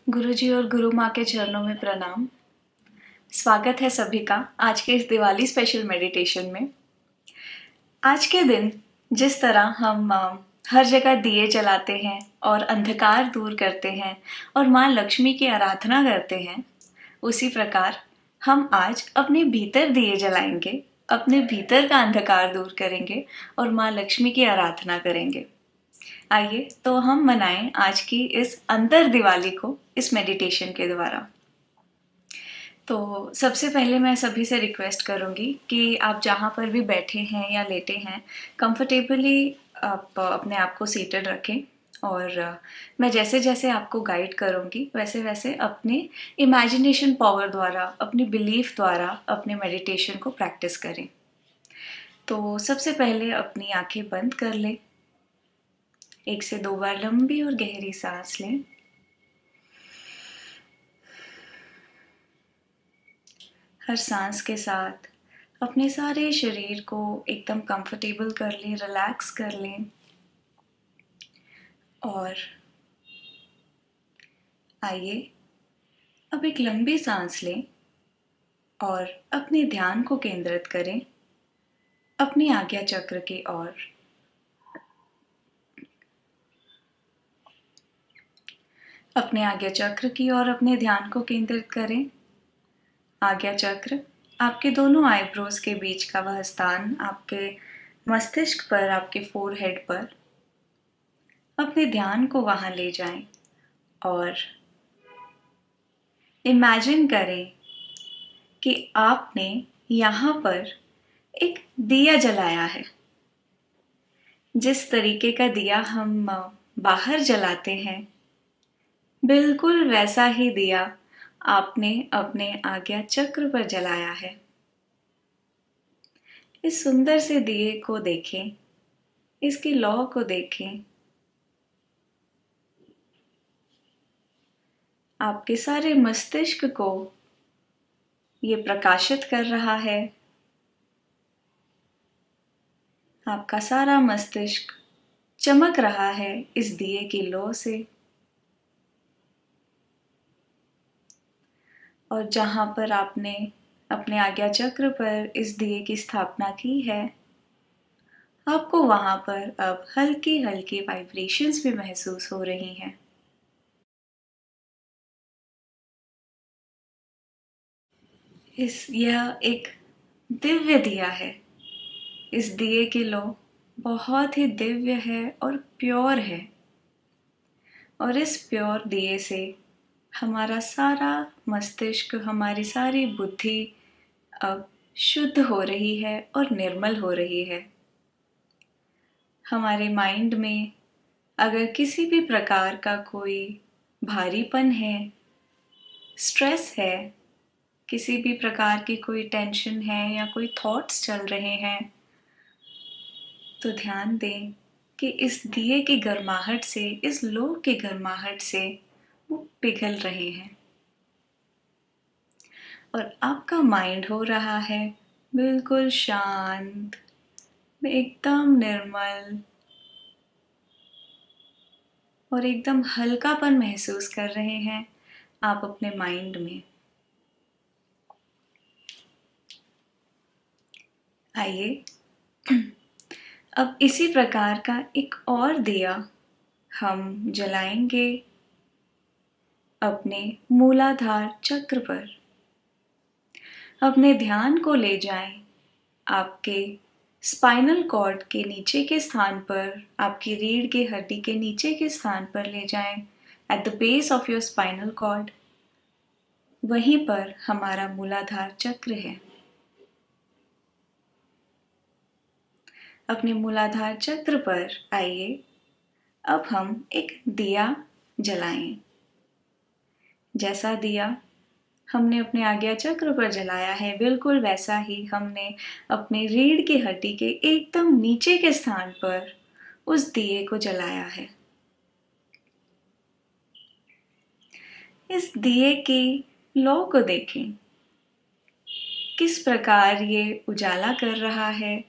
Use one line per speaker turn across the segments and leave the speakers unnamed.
गुरुजी और गुरु माँ के चरणों में प्रणाम। स्वागत है सभी का आज के इस दिवाली स्पेशल मेडिटेशन में। आज के दिन जिस तरह हम हर जगह दिए जलाते हैं और अंधकार दूर करते हैं और माँ लक्ष्मी की आराधना करते हैं, उसी प्रकार हम आज अपने भीतर दिए जलाएंगे, अपने भीतर का अंधकार दूर करेंगे और माँ लक्ष्मी की आराधना करेंगे। आइए तो हम मनाएं आज की इस अंतर दिवाली को इस मेडिटेशन के द्वारा। तो सबसे पहले मैं सभी से रिक्वेस्ट करूँगी कि आप जहाँ पर भी बैठे हैं या लेटे हैं, कंफर्टेबली आप अपने आप को सीटेड रखें और मैं जैसे जैसे आपको गाइड करूँगी वैसे वैसे अपने इमेजिनेशन पावर द्वारा, अपनी बिलीफ द्वारा अपने मेडिटेशन को प्रैक्टिस करें। तो सबसे पहले अपनी आंखें बंद कर लें। 1 से 2 बार लंबी और गहरी सांस लें। हर सांस के साथ अपने सारे शरीर को एकदम कंफर्टेबल कर लें, रिलैक्स कर लें और आइए अब एक लंबी सांस लें और अपने ध्यान को केंद्रित करें अपनी आज्ञा चक्र की ओर। अपने आज्ञा चक्र की ओर अपने ध्यान को केंद्रित करें। आज्ञा चक्र आपके दोनों आईब्रोज के बीच का वह स्थान, आपके मस्तिष्क पर, आपके फोरहेड पर। अपने ध्यान को वहां ले जाएं और इमेजिन करें कि आपने यहाँ पर एक दिया जलाया है। जिस तरीके का दिया हम बाहर जलाते हैं, बिल्कुल वैसा ही दिया आपने अपने आज्ञा चक्र पर जलाया है। इस सुंदर से दिए को देखें, इसकी लौ को देखें। आपके सारे मस्तिष्क को ये प्रकाशित कर रहा है। आपका सारा मस्तिष्क चमक रहा है इस दिए की लौ से। और जहां पर आपने अपने आज्ञा चक्र पर इस दिए की स्थापना की है, आपको वहां पर अब हल्की हल्की वाइब्रेशंस भी महसूस हो रही हैं। यह एक दिव्य दिया है। इस दिए की लौ बहुत ही दिव्य है और प्योर है। और इस प्योर दिए से हमारा सारा मस्तिष्क, हमारी सारी बुद्धि अब शुद्ध हो रही है और निर्मल हो रही है। हमारे माइंड में अगर किसी भी प्रकार का कोई भारीपन है, स्ट्रेस है, किसी भी प्रकार की कोई टेंशन है या कोई थॉट्स चल रहे हैं, तो ध्यान दें कि इस दिए की गर्माहट से, इस लो की गर्माहट से वो पिघल रहे हैं और आपका माइंड हो रहा है बिल्कुल शांत, एकदम निर्मल और एकदम हल्कापन महसूस कर रहे हैं आप अपने माइंड में। आइए अब इसी प्रकार का एक और दिया हम जलाएंगे अपने मूलाधार चक्र पर। अपने ध्यान को ले जाएं आपके स्पाइनल कॉर्ड के नीचे के स्थान पर, आपकी रीढ़ की हड्डी के नीचे के स्थान पर ले जाएं, at the base of your spinal cord. वहीं पर हमारा मूलाधार चक्र है। अपने मूलाधार चक्र पर आइए अब हम एक दिया जलाएं। जैसा दिया हमने अपने आज्ञा चक्र पर जलाया है, बिल्कुल वैसा ही हमने अपने रीढ़ की हड्डी के एकदम नीचे के स्थान पर उस दिए को जलाया है। इस दिए की लौ को देखें, किस प्रकार ये उजाला कर रहा है।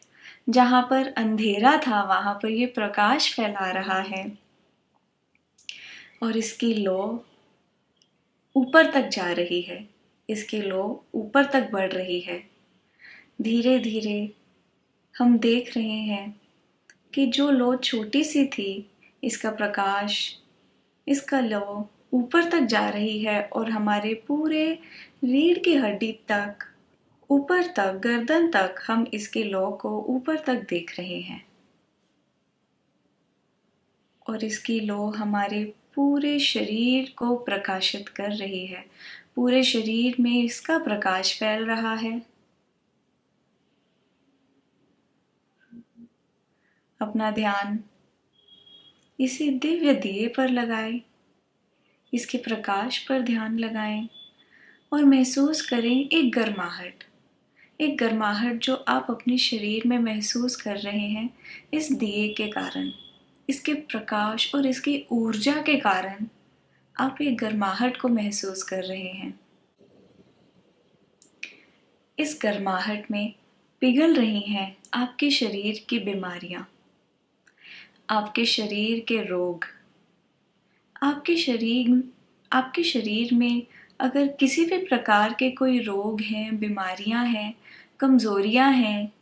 जहां पर अंधेरा था वहां पर ये प्रकाश फैला रहा है। और इसकी लौ ऊपर तक जा रही है, इसकी लो ऊपर तक बढ़ रही है। धीरे धीरे हम देख रहे हैं कि जो लो छोटी सी थी, इसका प्रकाश, इसका लो ऊपर तक जा रही है और हमारे पूरे रीढ़ की हड्डी तक, ऊपर तक, गर्दन तक हम इसके लौ को ऊपर तक देख रहे हैं। और इसकी लौ हमारे पूरे शरीर को प्रकाशित कर रही है। पूरे शरीर में इसका प्रकाश फैल रहा है। अपना ध्यान इसी दिव्य दिए पर लगाएं, इसके प्रकाश पर ध्यान लगाएं और महसूस करें एक गर्माहट, एक गर्माहट जो आप अपने शरीर में महसूस कर रहे हैं इस दिए के कारण, इसके प्रकाश और इसकी ऊर्जा के कारण आप एक गर्माहट को महसूस कर रहे हैं। इस गर्माहट में पिघल रही हैं आपके शरीर की बीमारियां, आपके शरीर के रोग। आपके शरीर में अगर किसी भी प्रकार के कोई रोग हैं, बीमारियां हैं, कमजोरियां हैं,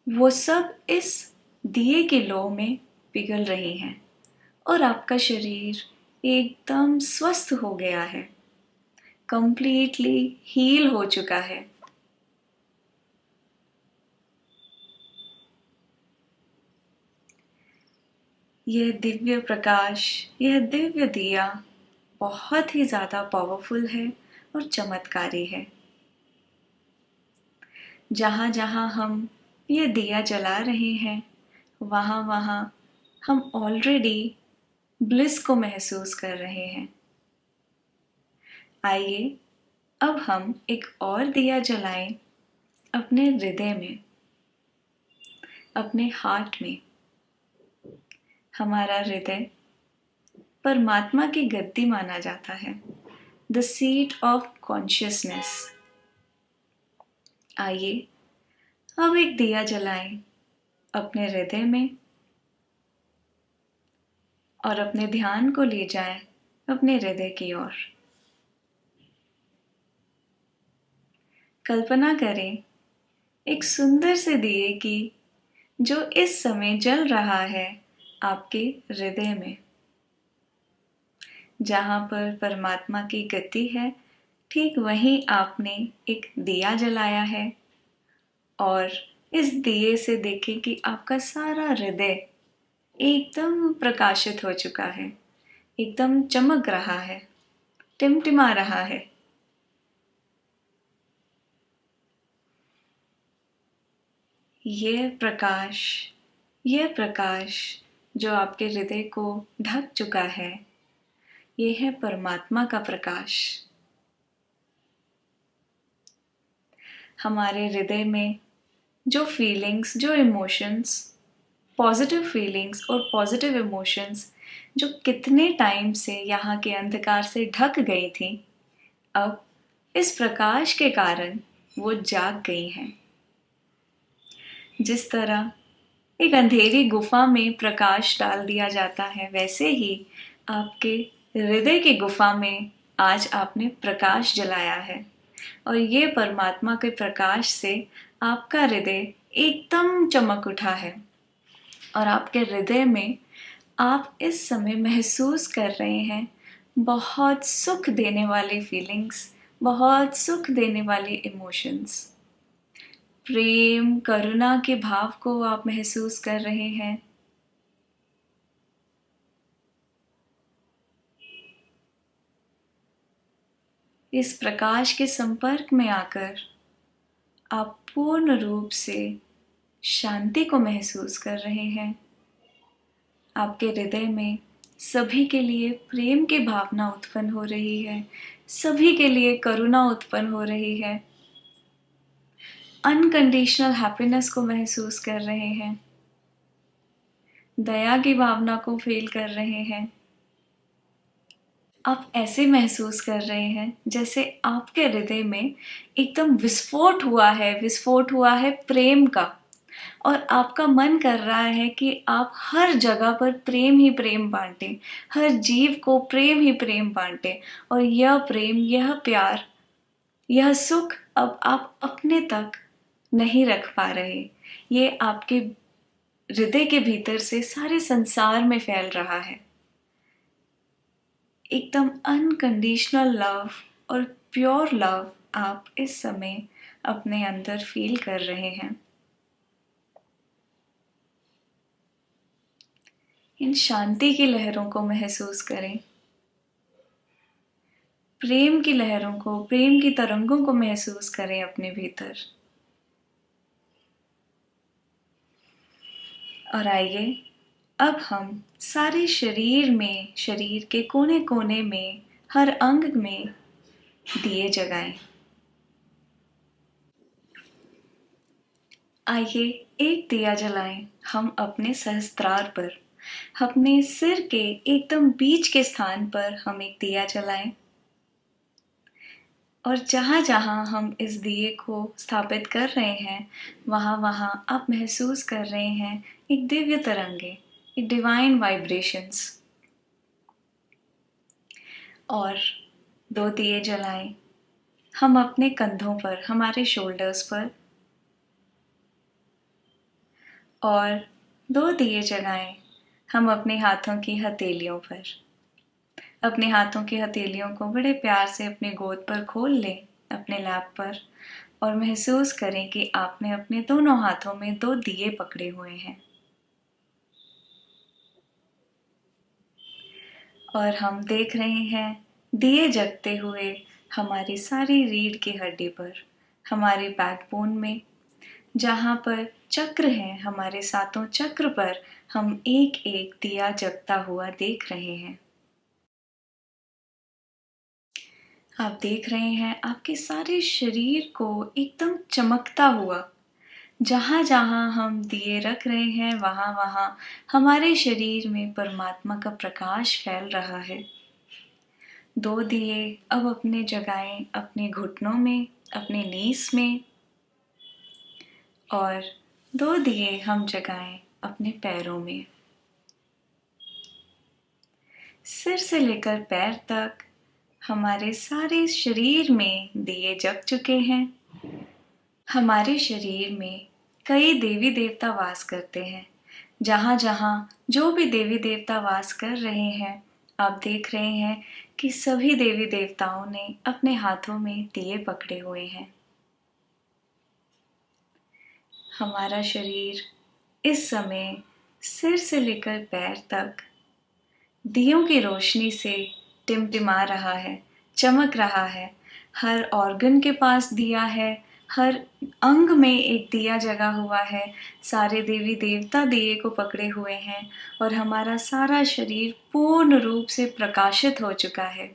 वो सब इस दिए के लौ में पिघल रही हैं और आपका शरीर एकदम स्वस्थ हो गया है, कंप्लीटली हील हो चुका है। यह दिव्य प्रकाश, यह दिव्य दिया बहुत ही ज़्यादा पावरफुल है और चमत्कारी है। जहाँ जहाँ हम ये दिया जला रहे हैं, वहाँ वहाँ हम ऑलरेडी ब्लिस को महसूस कर रहे हैं। आइए अब हम एक और दिया जलाएं अपने हृदय में, अपने हार्ट में। हमारा हृदय परमात्मा की गद्दी माना जाता है, द सीट ऑफ कॉन्शियसनेस। आइए अब एक दिया जलाएं अपने हृदय में और अपने ध्यान को ले जाएं अपने हृदय की ओर। कल्पना करें एक सुंदर से दिए की जो इस समय जल रहा है आपके हृदय में। जहाँ पर परमात्मा की गति है, ठीक वहीं आपने एक दिया जलाया है और इस दिए से देखें कि आपका सारा हृदय एकदम प्रकाशित हो चुका है, एकदम चमक रहा है, टिमटिमा रहा है। यह प्रकाश जो आपके हृदय को ढक चुका है, यह है परमात्मा का प्रकाश। हमारे हृदय में जो फीलिंग्स, जो इमोशंस, पॉजिटिव फीलिंग्स और पॉजिटिव इमोशंस जो कितने टाइम से यहाँ के अंधकार से ढक गई थी, अब इस प्रकाश के कारण वो जाग गई हैं। जिस तरह एक अंधेरी गुफा में प्रकाश डाल दिया जाता है, वैसे ही आपके हृदय की गुफा में आज आपने प्रकाश जलाया है और ये परमात्मा के प्रकाश से आपका हृदय एकदम चमक उठा है और आपके हृदय में आप इस समय महसूस कर रहे हैं बहुत सुख देने वाली फीलिंग्स, बहुत सुख देने वाली इमोशंस। प्रेम, करुणा के भाव को आप महसूस कर रहे हैं। इस प्रकाश के संपर्क में आकर आप पूर्ण रूप से शांति को महसूस कर रहे हैं। आपके हृदय में सभी के लिए प्रेम की भावना उत्पन्न हो रही है, सभी के लिए करुणा उत्पन्न हो रही है, अनकंडीशनल हैप्पीनेस को महसूस कर रहे हैं, दया की भावना को फील कर रहे हैं। आप ऐसे महसूस कर रहे हैं जैसे आपके हृदय में एकदम विस्फोट हुआ है प्रेम का। और आपका मन कर रहा है कि आप हर जगह पर प्रेम ही प्रेम बांटें, हर जीव को प्रेम ही प्रेम बांटें, और यह प्रेम, यह प्यार, यह सुख अब आप अपने तक नहीं रख पा रहे। ये आपके हृदय के भीतर से सारे संसार में फैल रहा है। एकदम अनकंडीशनल लव और प्योर लव आप इस समय अपने अंदर फील कर रहे हैं। इन शांति की लहरों को महसूस करें, प्रेम की लहरों को, प्रेम की तरंगों को महसूस करें अपने भीतर। और आइए अब हम सारे शरीर में, शरीर के कोने कोने में, हर अंग में दिए जगाएं। आइए एक दिया जलाएं हम अपने सहस्त्रार पर, अपने सिर के एकदम बीच के स्थान पर हम एक दिया जलाएं। और जहाँ जहाँ हम इस दिए को स्थापित कर रहे हैं, वहाँ वहाँ आप महसूस कर रहे हैं एक दिव्य तरंगे, एक डिवाइन वाइब्रेशंस। और दो दिए जलाएं हम अपने कंधों पर, हमारे शोल्डर्स पर, और दो दिए जलाएं हम अपने हाथों की हथेलियों पर। अपने हाथों की हथेलियों को बड़े प्यार से अपने गोद पर खोल लें, अपने लैप पर, और महसूस करें कि आपने अपने दोनों हाथों में दो दिए पकड़े हुए हैं। और हम देख रहे हैं दिए जगते हुए हमारी सारी रीढ़ की हड्डी पर, हमारे बैकबोन में, जहाँ पर चक्र हैं, हमारे सातों चक्र पर हम एक एक दिया जगता हुआ देख रहे हैं। आप देख रहे हैं आपके सारे शरीर को एकदम चमकता हुआ। जहाँ जहाँ हम दिए रख रहे हैं, वहाँ वहाँ हमारे शरीर में परमात्मा का प्रकाश फैल रहा है। दो दिए अब अपने जगाएं अपने घुटनों में, अपने नीस में, और दो दिए हम जगाएं अपने पैरों में। सिर से लेकर पैर तक हमारे सारे शरीर में दिए जग चुके हैं। हमारे शरीर में कई देवी देवता वास करते हैं। जहाँ जहाँ जो भी देवी देवता वास कर रहे हैं, आप देख रहे हैं कि सभी देवी देवताओं ने अपने हाथों में दिए पकड़े हुए हैं। हमारा शरीर इस समय सिर से लेकर पैर तक दियों की रोशनी से टिमटिमा रहा है, चमक रहा है। हर ऑर्गन के पास दिया है, हर अंग में एक दिया जगा हुआ है। सारे देवी देवता दिए को पकड़े हुए हैं और हमारा सारा शरीर पूर्ण रूप से प्रकाशित हो चुका है।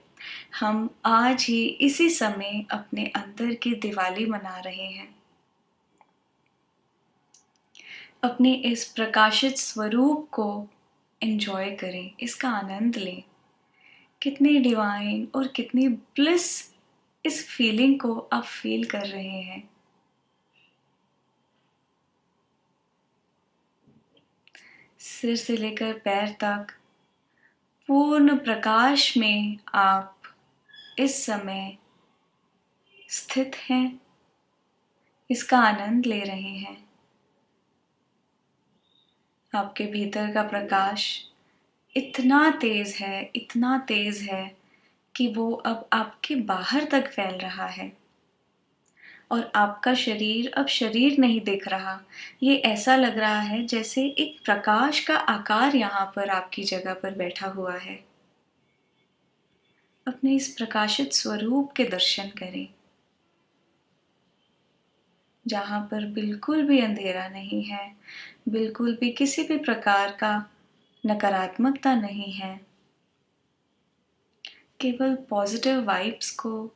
हम आज ही इसी समय अपने अंदर की दिवाली मना रहे हैं। अपने इस प्रकाशित स्वरूप को एंजॉय करें, इसका आनंद लें। कितनी डिवाइन और कितनी ब्लिस इस फीलिंग को आप फील कर रहे हैं। सिर से लेकर पैर तक पूर्ण प्रकाश में आप इस समय स्थित हैं, इसका आनंद ले रहे हैं। आपके भीतर का प्रकाश इतना तेज है, इतना तेज है कि वो अब आपके बाहर तक फैल रहा है। और आपका शरीर अब शरीर नहीं दिख रहा। ये ऐसा लग रहा है जैसे एक प्रकाश का आकार यहाँ पर आपकी जगह पर बैठा हुआ है। अपने इस प्रकाशित स्वरूप के दर्शन करें, जहाँ पर बिल्कुल भी अंधेरा नहीं है, बिल्कुल भी किसी भी प्रकार का नकारात्मकता नहीं है। केवल पॉजिटिव वाइब्स को,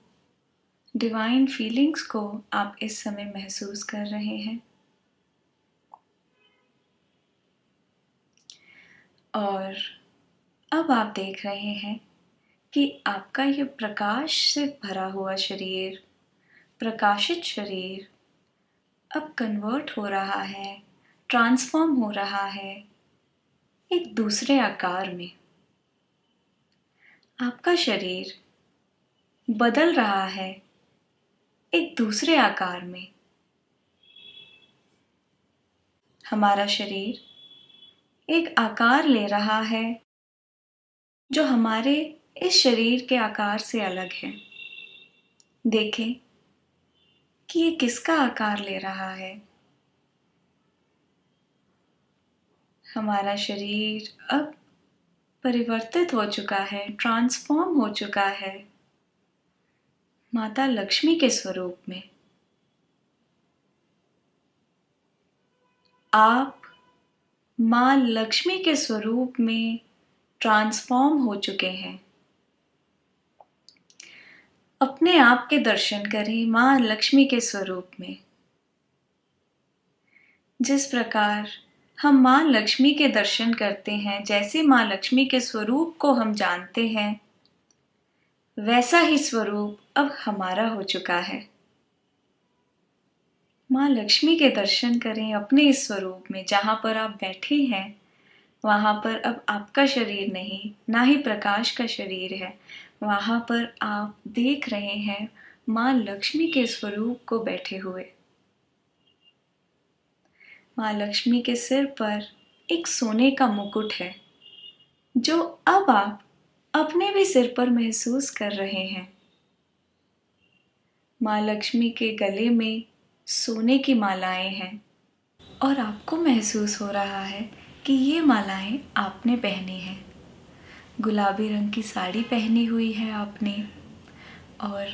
डिवाइन फीलिंग्स को आप इस समय महसूस कर रहे हैं। और अब आप देख रहे हैं कि आपका ये प्रकाश से भरा हुआ शरीर, प्रकाशित शरीर अब कन्वर्ट हो रहा है ट्रांसफॉर्म हो रहा है एक दूसरे आकार में। आपका शरीर बदल रहा है एक दूसरे आकार में। हमारा शरीर एक आकार ले रहा है जो हमारे इस शरीर के आकार से अलग है। देखें कि ये किसका आकार ले रहा है। हमारा शरीर अब परिवर्तित हो चुका है, ट्रांसफॉर्म हो चुका है माता लक्ष्मी के स्वरूप में। आप माँ लक्ष्मी के स्वरूप में ट्रांसफॉर्म हो चुके हैं। अपने आप के दर्शन करें माँ लक्ष्मी के स्वरूप में। जिस प्रकार हम माँ लक्ष्मी के दर्शन करते हैं, जैसे माँ लक्ष्मी के स्वरूप को हम जानते हैं, वैसा ही स्वरूप अब हमारा हो चुका है। माँ लक्ष्मी के दर्शन करें अपने इस स्वरूप में। जहाँ पर आप बैठे हैं वहाँ पर अब आपका शरीर नहीं, ना ही प्रकाश का शरीर है। वहाँ पर आप देख रहे हैं माँ लक्ष्मी के स्वरूप को बैठे हुए। माँ लक्ष्मी के सिर पर एक सोने का मुकुट है जो अब आप अपने भी सिर पर महसूस कर रहे हैं। माँ लक्ष्मी के गले में सोने की मालाएं हैं और आपको महसूस हो रहा है कि ये मालाएं आपने पहनी हैं। गुलाबी रंग की साड़ी पहनी हुई है आपने और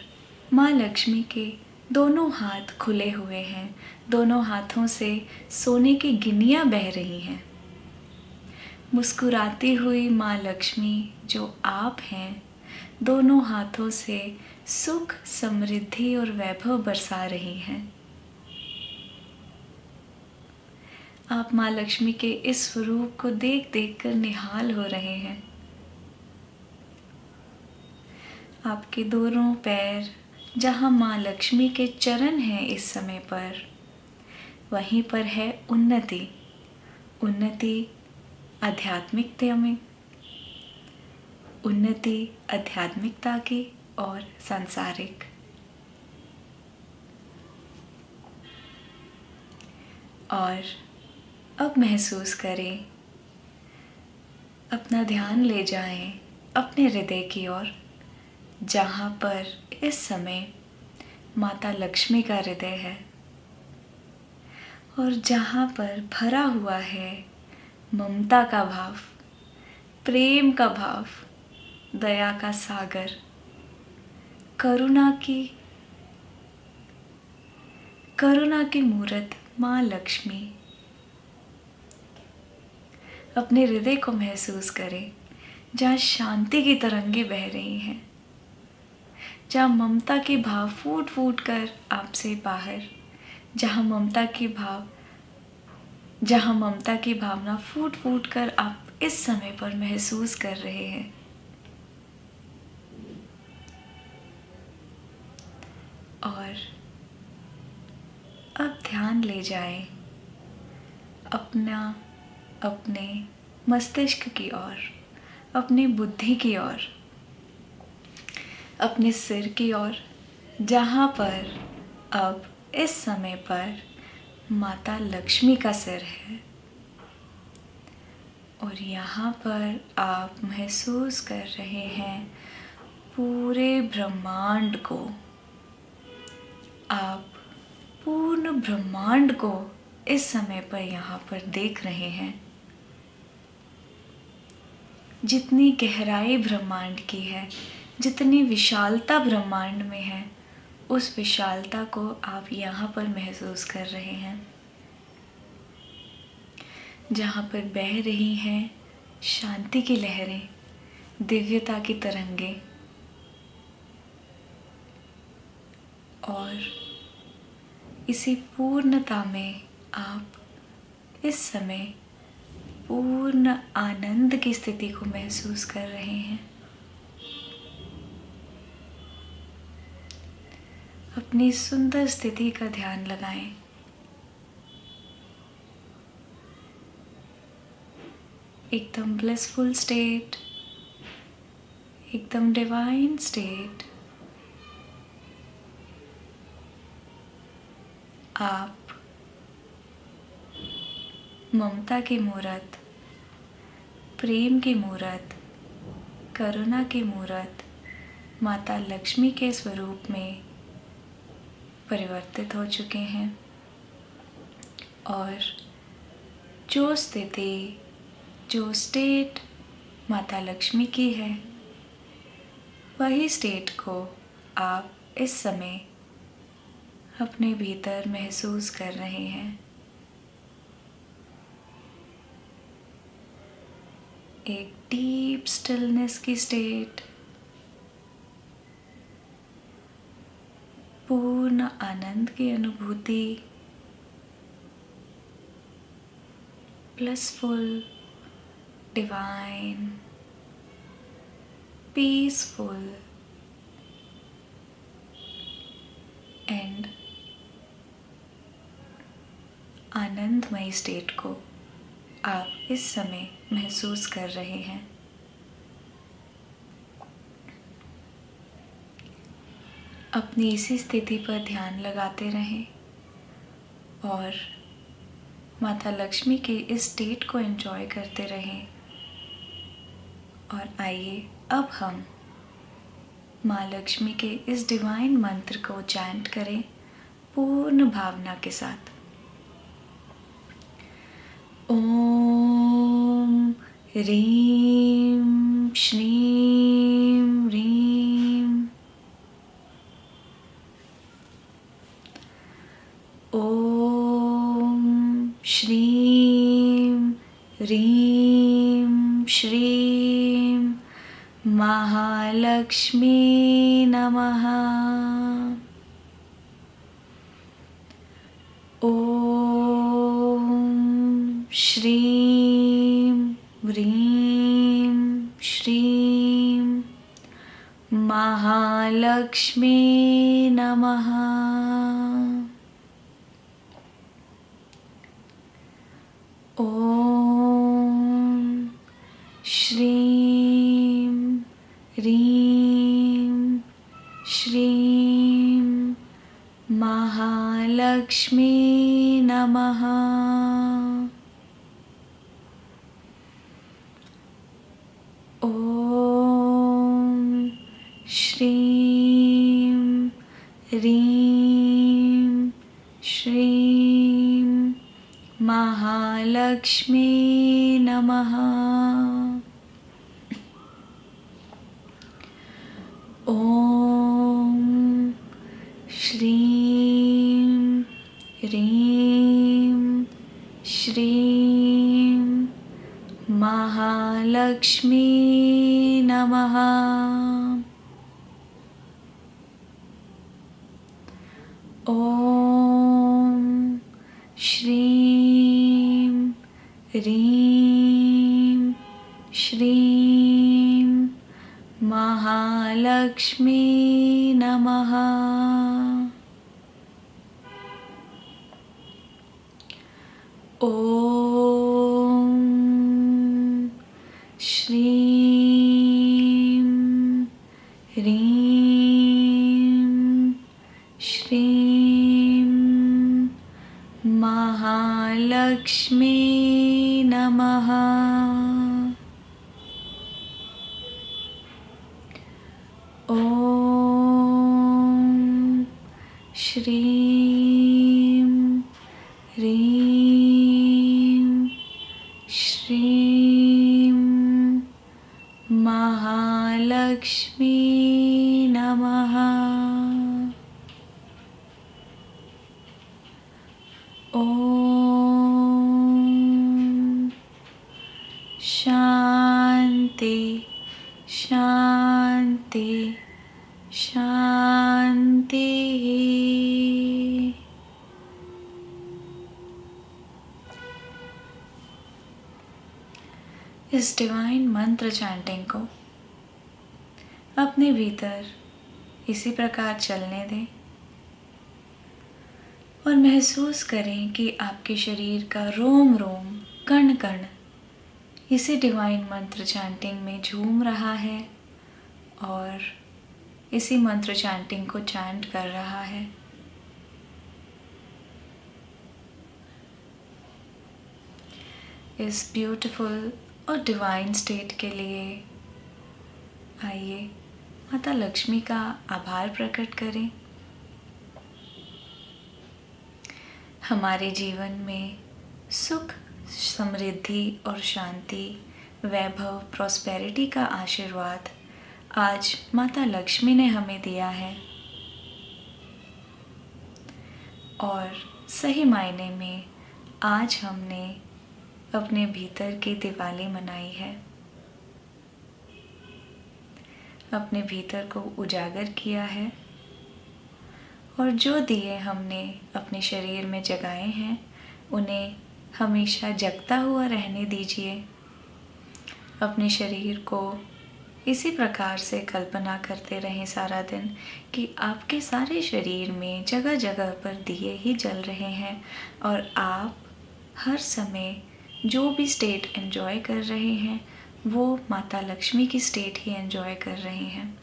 माँ लक्ष्मी के दोनों हाथ खुले हुए हैं। दोनों हाथों से सोने की गिनियाँ बह रही हैं। मुस्कुराती हुई माँ लक्ष्मी जो आप हैं, दोनों हाथों से सुख, समृद्धि और वैभव बरसा रही हैं। आप माँ लक्ष्मी के इस स्वरूप को देख देख कर निहाल हो रहे हैं। आपके दोनों पैर जहाँ माँ लक्ष्मी के चरण हैं इस समय पर, वहीं पर है उन्नति। उन्नति आध्यात्मिकता में, उन्नति आध्यात्मिकता की और सांसारिक। और अब महसूस करें, अपना ध्यान ले जाएं अपने हृदय की ओर, जहाँ पर इस समय माता लक्ष्मी का हृदय है और जहाँ पर भरा हुआ है ममता का भाव, प्रेम का भाव, दया का सागर, करुणा की मूर्त माँ लक्ष्मी। अपने हृदय को महसूस करें जहाँ शांति की तरंगे बह रही हैं, जहाँ ममता के भाव फूट फूट कर आपसे बाहर, जहाँ ममता की भावना फूट फूट कर आप इस समय पर महसूस कर रहे हैं। और अब ध्यान ले जाएं अपने मस्तिष्क की ओर, अपनी बुद्धि की ओर, अपने सिर की ओर, जहाँ पर अब इस समय पर माता लक्ष्मी का सिर है। और यहाँ पर आप महसूस कर रहे हैं पूरे ब्रह्मांड को। आप पूर्ण ब्रह्मांड को इस समय पर यहाँ पर देख रहे हैं। जितनी गहराई ब्रह्मांड की है, जितनी विशालता ब्रह्मांड में है, उस विशालता को आप यहाँ पर महसूस कर रहे हैं। जहाँ पर बह रही हैं शांति की लहरें, दिव्यता की तरंगे। और इसी पूर्णता में आप इस समय पूर्ण आनंद की स्थिति को महसूस कर रहे हैं। अपनी सुंदर स्थिति का ध्यान लगाएं। एकदम ब्लिसफुल स्टेट, एकदम डिवाइन स्टेट। आप ममता की मूरत, प्रेम की मूरत, करुणा की मूरत माता लक्ष्मी के स्वरूप में परिवर्तित हो चुके हैं और जो स्थिति, जो स्टेट माता लक्ष्मी की है, वही स्टेट को आप इस समय अपने भीतर महसूस कर रहे हैं। एक डीप स्टिलनेस की स्टेट, पूर्ण आनंद की अनुभूति, blissful, divine, peaceful and आनंदमय स्टेट को आप इस समय महसूस कर रहे हैं। अपनी इसी स्थिति पर ध्यान लगाते रहें और माता लक्ष्मी के इस स्टेट को एंजॉय करते रहें। और आइए अब हम माँ लक्ष्मी के इस डिवाइन मंत्र को चैंट करें पूर्ण भावना के साथ। ओम ह्रीं श्रीं ह्रीं। ओम श्रीं ह्रीं श्रीं महालक्ष्मी नमः। ओम श्रीं ह्रीं श्रीं महालक्ष्मी नमः। ओम श्रीं ह्रीं श्रीं महालक्ष्मी नमः। ओम श्रीं ह्रीं श्रीं महालक्ष्मी नमः। ओम श्रीं ह्रीं श्रीं महालक्ष्मी नमः। ओम श्रीं ह्रीं श्रीं महालक्ष्मी नमः। ओम श्रीं ह्रीं श्रीं महालक्ष्मी नमः। ओम श्रीं ह्रीं श्रीं महालक्ष्मी नमः। ओम शांति शांति शांति। इस डिवाइन मंत्र चैंटिंग को अपने भीतर इसी प्रकार चलने दें और महसूस करें कि आपके शरीर का रोम रोम, कण कण इसी डिवाइन मंत्र चैंटिंग में झूम रहा है और इसी मंत्र चैंटिंग को चैंट कर रहा है। इस ब्यूटीफुल और डिवाइन स्टेट के लिए आइए माता लक्ष्मी का आभार प्रकट करें। हमारे जीवन में सुख, समृद्धि और शांति, वैभव, प्रॉस्पेरिटी का आशीर्वाद आज माता लक्ष्मी ने हमें दिया है और सही मायने में आज हमने अपने भीतर की दिवाली मनाई है, अपने भीतर को उजागर किया है और जो दिए हमने अपने शरीर में जगाए हैं उन्हें हमेशा जगता हुआ रहने दीजिए। अपने शरीर को इसी प्रकार से कल्पना करते रहें सारा दिन कि आपके सारे शरीर में जगह जगह पर दिए ही जल रहे हैं और आप हर समय जो भी स्टेट एंजॉय कर रहे हैं वो माता लक्ष्मी की स्टेट ही एंजॉय कर रहे हैं।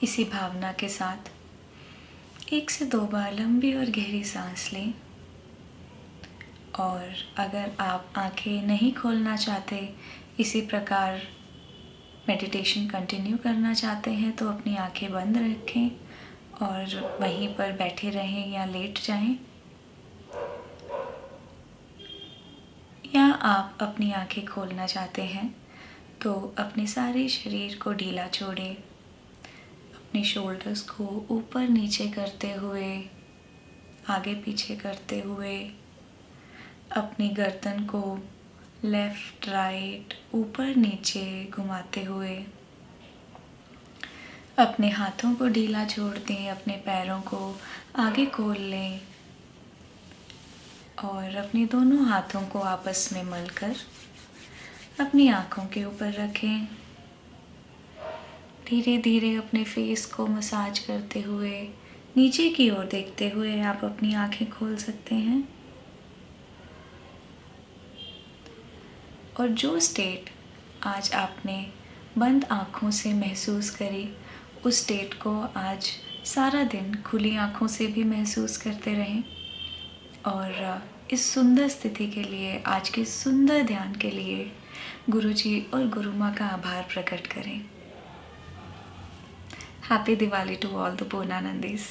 इसी भावना के साथ 1 से 2 बार लंबी और गहरी सांस लें और अगर आप आंखें नहीं खोलना चाहते, इसी प्रकार मेडिटेशन कंटिन्यू करना चाहते हैं तो अपनी आंखें बंद रखें और वहीं पर बैठे रहें या लेट जाएं, या आप अपनी आंखें खोलना चाहते हैं तो अपने सारे शरीर को ढीला छोड़ें, अपने शोल्डर्स को ऊपर नीचे करते हुए, आगे पीछे करते हुए, अपनी गर्दन को लेफ़्ट राइट ऊपर नीचे घुमाते हुए, अपने हाथों को ढीला छोड़ दें, अपने पैरों को आगे खोल लें और अपने दोनों हाथों को आपस में मलकर अपनी आँखों के ऊपर रखें। धीरे धीरे अपने फेस को मसाज करते हुए नीचे की ओर देखते हुए आप अपनी आँखें खोल सकते हैं और जो स्टेट आज आपने बंद आँखों से महसूस करी उस स्टेट को आज सारा दिन खुली आँखों से भी महसूस करते रहें और इस सुंदर स्थिति के लिए, आज के सुंदर ध्यान के लिए गुरुजी और गुरु माँ का आभार प्रकट करें। Happy Diwali to all the पूर्णानंदीज़।